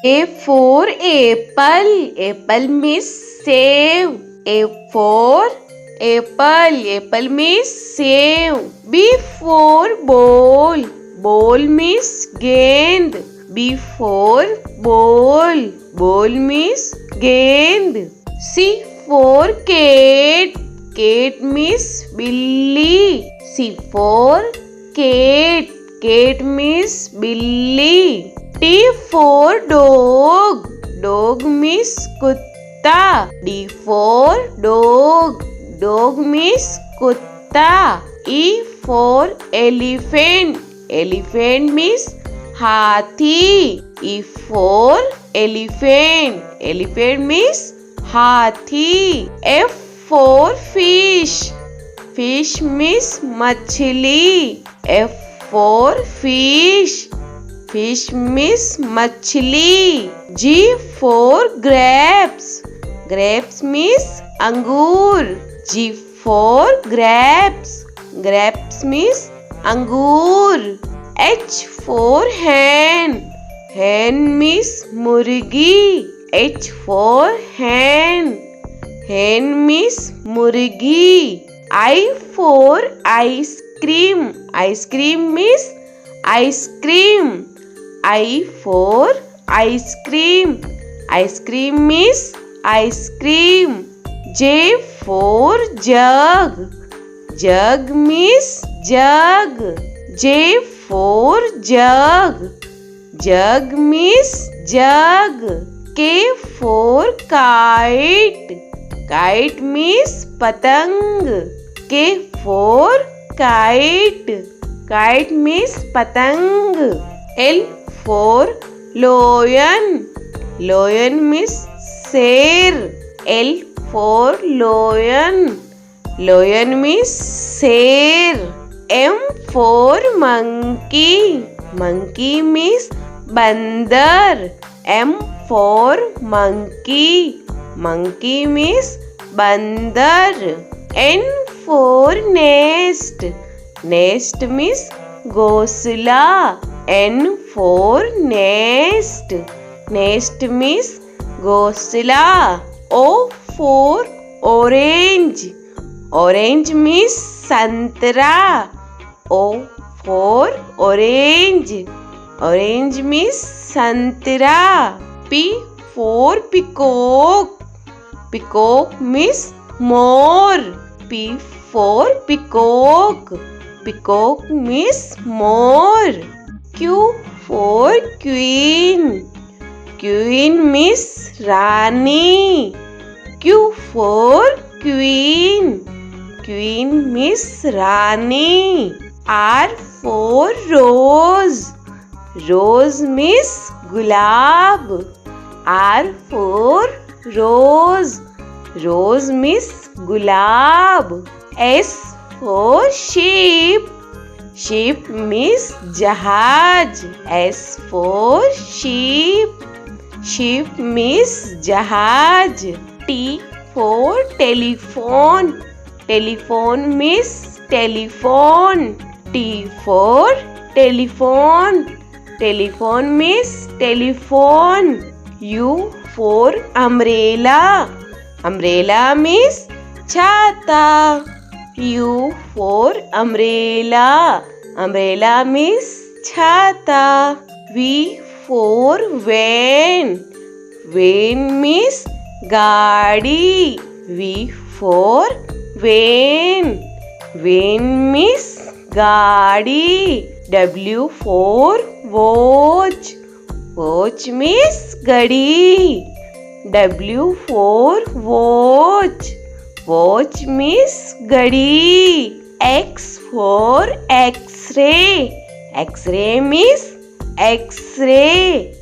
A for apple. Apple means save. A for apple. Apple means save. B for ball. Ball means gend. B for ball. Ball means gend. C for cat. Cat means billy. C for cat. Cat means billy. T for dog. Dog means kutta. D for dog. Dog means kutta. E for elephant. Elephant means hathi. E for elephant. Elephant means hathi. F for fish. Fish means machli. F for fish. Fish means machli. G for grapes. Grapes means angur. G for grapes. Grapes means angur. H for hen. Hen means murgi. H for hen. Hen means murgi. I for ice cream. Ice cream means ice cream. I for ice cream. Ice cream means ice cream. J for jug. Jug means jug. J for jug. Jug means jug. K for kite. Kite means patang. K for kite. Kite means patang. L for lion. Lion means sher. L for lion. Lion means sher. M for monkey. Monkey means bandar. M for monkey. Monkey means bandar. N for nest. Nest means ghosla. N for nest. Nest means ghosla. O for orange. Orange means santra. O for orange. Orange means santra. P for peacock. Peacock means more. P for peacock. Peacock means more. Q for queen. Queen means Rani. Q for queen. Queen means Rani. R for rose. Rose means gulab. R for rose. Rose means gulab. S for sheep. Sheep means jahaj. S for sheep. Sheep means jahaj. T for telephone. Telephone means telephone. T for telephone. Telephone means telephone. U for umbrella. Umbrella means chata. U for umbrella. Umbrella means chata. V for van. Van means gaadi. V for van. Van means gaadi. W for watch. Watch means gadi. W for watch. Watch means gadi. X for X-ray. X-ray means X-ray.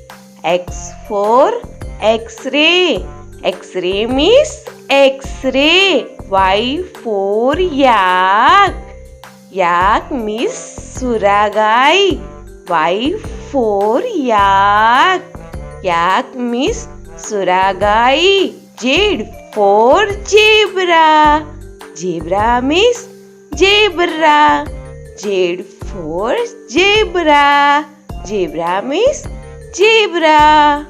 X for X-ray. X-ray means X-ray. Y for yak. Yak means suragai. Y for yak. Yak means suragai. Z for zebra. Zebra means zebra. Z for zebra. Zebra means zebra.